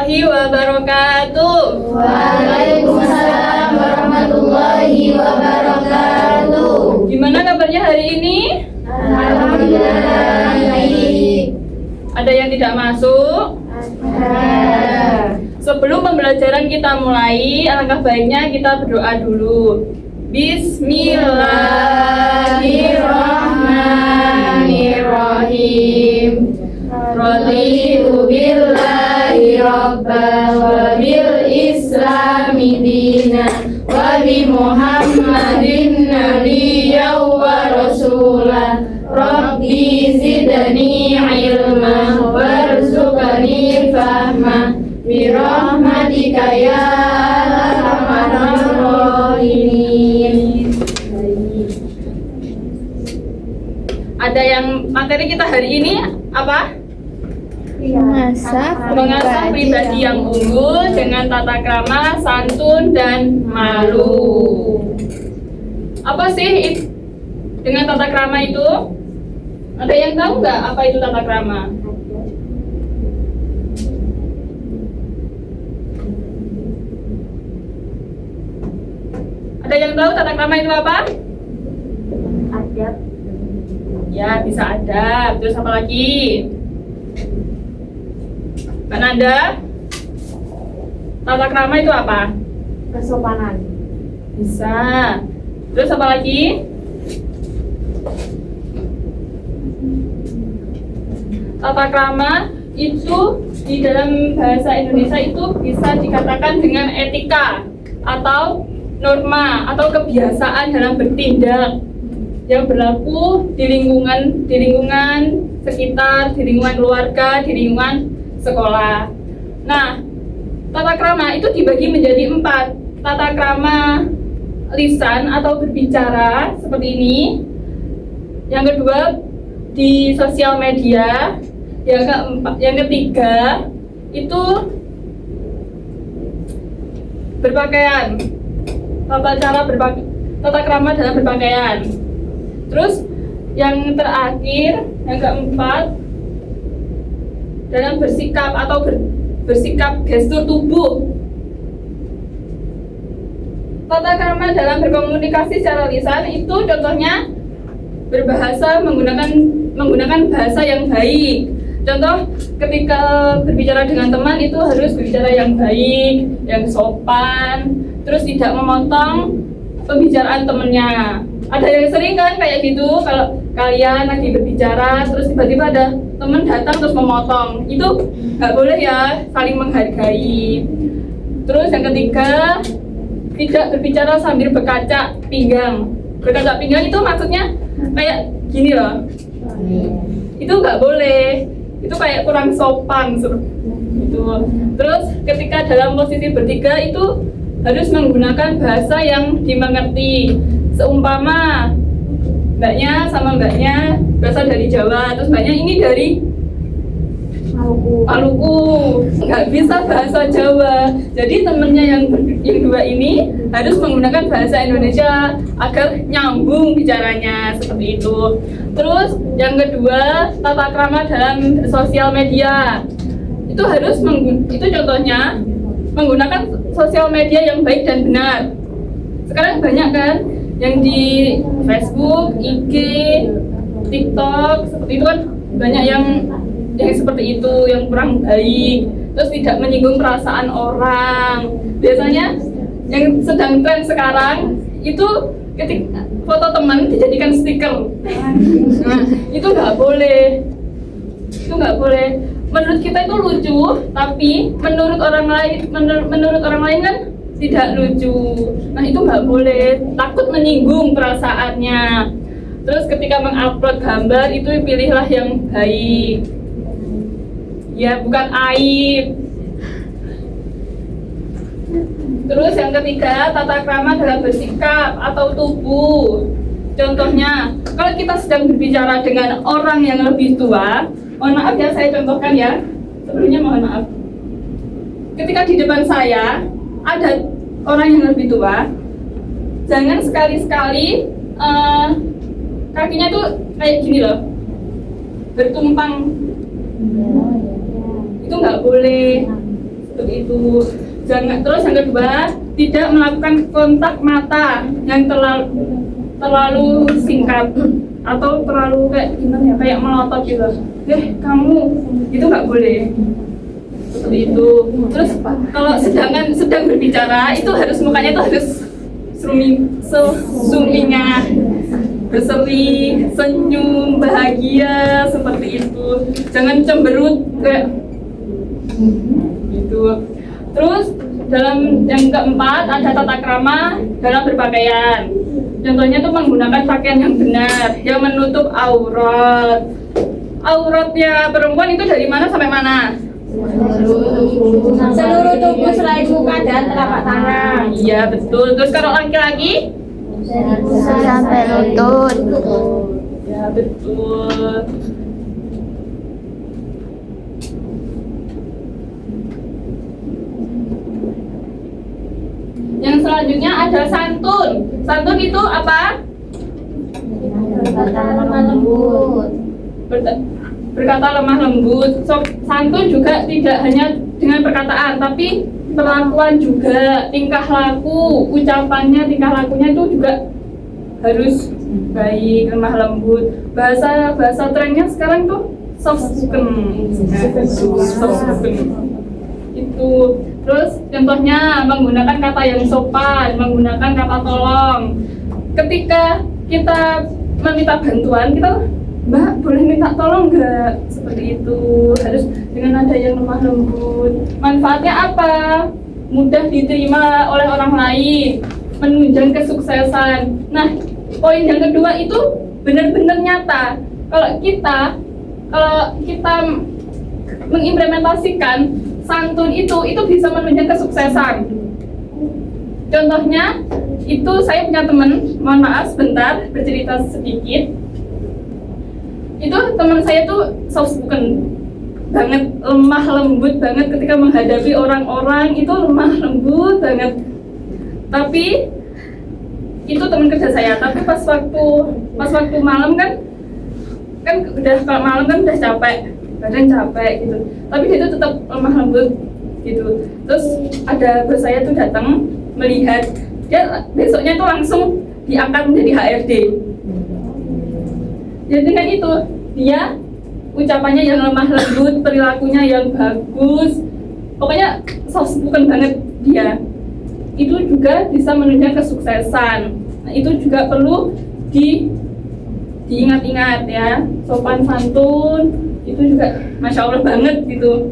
warahmatullahi wabarakatuh. Waalaikumsalam warahmatullahi wabarakatuh. Gimana kabarnya hari ini? Alhamdulillah baik. Ada yang tidak masuk? Sebelum pembelajaran kita mulai, alangkah baiknya kita berdoa dulu. Bismillahirrahmanirrahim. Raditu billahi rabban wa bil islami dinan wa bi Muhammadin nabiyyan wa rasulan. Rabbi zidni ilman warzuqni fahma bi rahmatika ya arhamar rahimin. Ada yang materi kita hari ini apa? Mengasah pribadi yang unggul dengan tata krama, santun, dan malu. Apa sih dengan tata krama itu? Ada yang tahu nggak apa itu tata krama? Ada yang tahu tata krama itu apa? Adab. Ya, bisa adab. Terus apa lagi? Mbak Nanda, tata krama itu apa? Kesopanan. Bisa. Terus apa lagi? Tata krama itu di dalam bahasa Indonesia itu bisa dikatakan dengan etika atau norma atau kebiasaan dalam bertindak yang berlaku di lingkungan sekitar, di lingkungan keluarga, di lingkungan sekolah. Nah, tata krama itu dibagi menjadi 4. Tata krama lisan atau berbicara seperti ini. Yang kedua di sosial media. Yang ketiga itu berpakaian. Tata krama dalam berpakaian. Terus yang terakhir, yang keempat, dalam bersikap atau bersikap gestur tubuh. Tata krama dalam berkomunikasi secara lisan itu contohnya berbahasa menggunakan bahasa yang baik. Contoh ketika berbicara dengan teman itu harus berbicara yang baik, yang sopan, terus tidak memotong pembicaraan temannya. Ada yang sering kan kayak gitu, kalau kalian lagi berbicara terus tiba-tiba ada teman datang terus memotong, itu nggak boleh ya, saling menghargai. Terus yang ketiga, tidak berbicara sambil berkaca pinggang. Berkaca pinggang itu maksudnya kayak gini loh, itu nggak boleh, itu kayak kurang sopan gitu. Terus ketika dalam posisi bertiga itu harus menggunakan bahasa yang dimengerti. Seumpama mbaknya sama mbaknya berasal dari Jawa, terus mbaknya ini dari Maluku, nggak bisa bahasa Jawa. Jadi temennya yang dua ini harus menggunakan bahasa Indonesia agar nyambung bicaranya, seperti itu. Terus yang kedua, tata krama dalam sosial media. Itu harus itu contohnya menggunakan sosial media yang baik dan benar. Sekarang banyak kan yang di Facebook, IG, TikTok, seperti itu kan banyak yang seperti itu, yang kurang baik, terus tidak menyinggung perasaan orang. Biasanya yang sedang tren sekarang itu ketika foto teman dijadikan stiker. Nah, itu nggak boleh. Itu nggak boleh. Menurut kita itu lucu, tapi menurut orang lain kan tidak lucu. Nah, itu nggak boleh. Takut menyinggung perasaannya. Terus ketika mengupload gambar itu pilihlah yang baik. Ya, bukan aib. Terus yang ketiga, tata krama dalam bersikap atau tubuh. Contohnya, kalau kita sedang berbicara dengan orang yang lebih tua, mohon maaf ya, saya contohkan ya. Sebelumnya mohon maaf. Ketika di depan saya ada orang yang lebih tua, jangan sekali-sekali kakinya tuh kayak gini loh, bertumpang. Itu nggak boleh. seperti itu. Terus yang kedua, tidak melakukan kontak mata yang terlalu singkat atau terlalu kayak gimana ya, kayak melotot gitu. Kamu itu nggak boleh seperti itu. Terus kalau sedang berbicara itu harus mukanya itu harus sumingat, berseri, senyum, bahagia seperti itu. Jangan cemberut kayak gitu. Terus dalam yang keempat ada tata krama dalam berpakaian. Contohnya tuh menggunakan pakaian yang benar, yang menutup aurat. Auratnya perempuan itu dari mana sampai mana? Seluruh tubuh selain muka dan telapak tangan. Iya betul. Terus kalau laki-laki? Sampai lutut. Ya betul. Yang selanjutnya ada santun. Santun itu apa? Berkata lemah lembut. Berkata lemah lembut. Santun juga tidak hanya dengan perkataan, tapi perlakuan juga, tingkah laku, ucapannya, tingkah lakunya itu juga harus baik, lemah lembut. Bahasa trennya sekarang tuh soft spoken. Itu. Terus contohnya menggunakan kata yang sopan, menggunakan kata tolong. Ketika kita meminta bantuan, kita, Mbak boleh minta tolong nggak? Seperti itu. Harus dengan nada yang lemah lembut. Manfaatnya apa? Mudah diterima oleh orang lain, menunjang kesuksesan. Nah, poin yang kedua itu benar-benar nyata. Kalau kita mengimplementasikan santun itu bisa menunjang kesuksesan. Contohnya, itu saya punya teman, mohon maaf sebentar, bercerita sedikit. Itu teman saya tuh soft spoken banget, lemah lembut banget ketika menghadapi orang-orang, itu lemah lembut banget. Tapi itu teman kerja saya, tapi pas waktu malam kan udah, kalau malam kan udah capek, badan capek gitu, tapi dia itu tetap lemah lembut gitu. Terus ada bos saya tuh datang melihat dia, besoknya tuh langsung diangkat menjadi HRD. Jadi dengan itu dia ucapannya yang lemah lembut, perilakunya yang bagus, pokoknya soft spoken banget dia. Itu juga bisa menunjang kesuksesan. Nah, itu juga perlu diingat-ingat ya, sopan santun itu juga masya Allah banget gitu.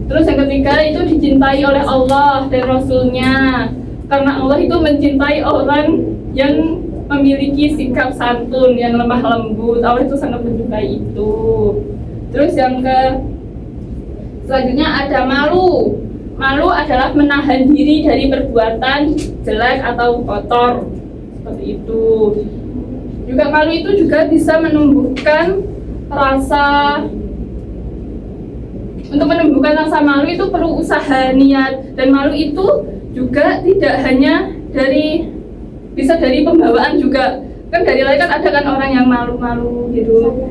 Terus yang ketiga itu dicintai oleh Allah dan Rasulnya, karena Allah itu mencintai orang yang memiliki sikap santun, yang lemah lembut. Allah itu sangat menyukai itu. Terus yang selanjutnya ada malu. Malu adalah menahan diri dari perbuatan jelek atau kotor seperti itu. Juga malu itu juga bisa menumbuhkan untuk menumbuhkan rasa malu itu perlu usaha, niat. Dan malu itu juga tidak hanya bisa dari pembawaan juga. Kan dari lain kan ada kan orang yang malu-malu gitu.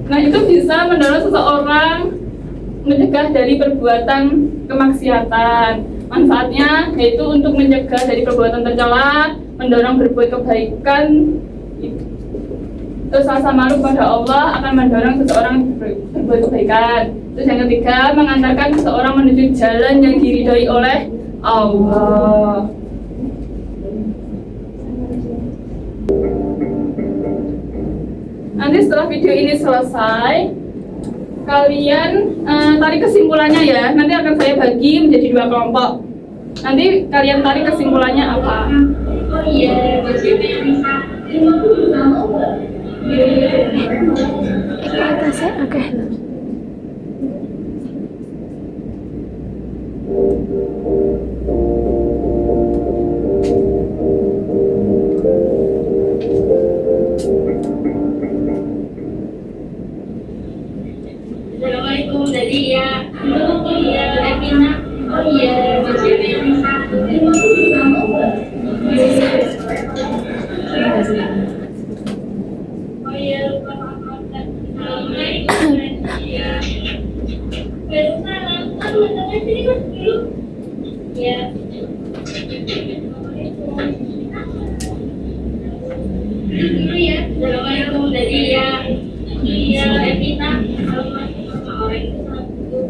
Nah, itu bisa mendorong seseorang mencegah dari perbuatan kemaksiatan. Manfaatnya yaitu untuk mencegah dari perbuatan tercela, mendorong berbuat kebaikan. Terus rasa malu pada Allah akan mendorong seseorang berbuat kebaikan. Terus yang ketiga, mengantarkan seseorang menuju jalan yang diridhoi oleh Allah. Nanti setelah video ini selesai, kalian tarik kesimpulannya ya. Nanti akan saya bagi menjadi 2 kelompok. Nanti kalian tarik kesimpulannya apa? Oh iya, Atasnya oke. Assalamualaikum dari ya. Oh iya, Evina. Oh iya, sini mas dulu. Ya. Dulu ya. Assalamualaikum dari ya. Iya, Evita. Sama orang itu salah dulu.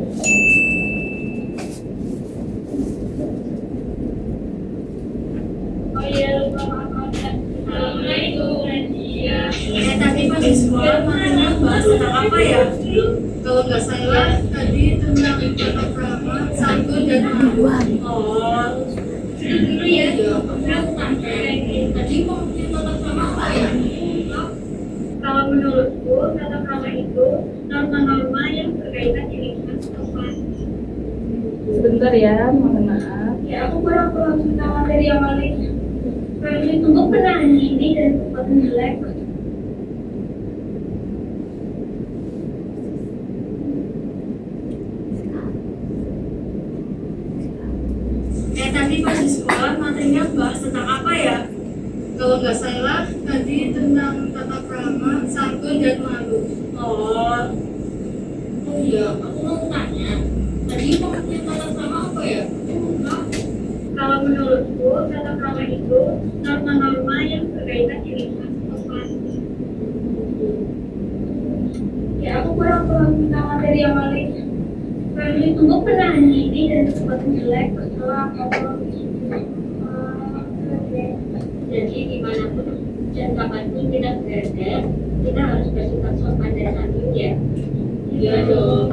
Oh iya, lupa maaf. Assalamualaikum. Iya. Tadi pas di sekolah matanya bahas tentang apa ya? Kalau nggak salah tadi tentang tata krama, santun dan malu. Oh, dulu ya. Tadi mau tata krama apa ya? Kalau menurutku, tata krama itu norma-norma yang berkaitan dengan lingkungan setempat. Sebentar ya, mohon maaf. Ya, aku kurang paham tentang materi yang lain. Kami untuk penahan diri dan tempat jelek. Tadi pas di sekolah materinya bahas tentang apa ya? Kalau nggak salah tadi tentang tata krama, santun dan malu. Oh, Iya, aku mau tanya. Tadi mau tata krama apa ya? kalau menurutku, tata krama itu norma-norma yang berkaitan dengan lingkungan setempat. Ya, aku kurang paham tentang materi yang lain. Kami untuk penahan diri dan tempat jelek. Jadi dimanapun dan kapanpun kita berada, kita harus bersikap sopan dan santun ya. Iya dong.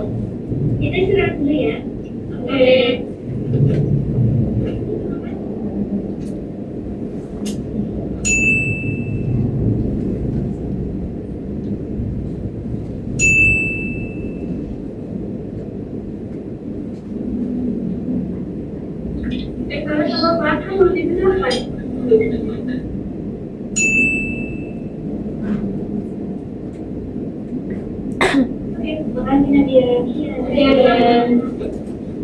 Kita istirahat dulu ya. Oke. Kalau sama makan mau dibenarkan. Oke, makasih Nadia. Iya.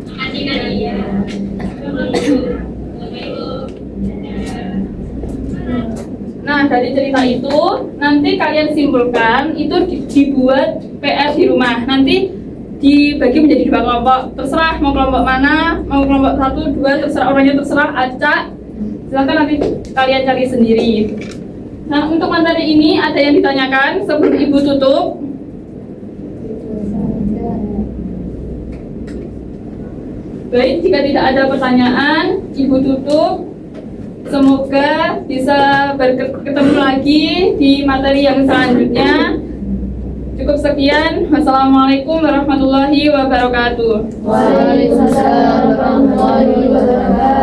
Makasih Nadia. Nah, dari cerita itu nanti kalian simpulkan itu dibuat PR di rumah. Nanti dibagi menjadi 2 kelompok. Terserah mau kelompok mana, mau kelompok 1, 2, terserah orangnya, terserah, acak. Silakan nanti kalian cari sendiri. Nah, untuk materi ini ada yang ditanyakan sebelum Ibu tutup. Baik, jika tidak ada pertanyaan, Ibu tutup. Semoga bisa bertemu lagi di materi yang selanjutnya. Cukup sekian. Wassalamualaikum warahmatullahi wabarakatuh. Waalaikumsalam warahmatullahi wabarakatuh.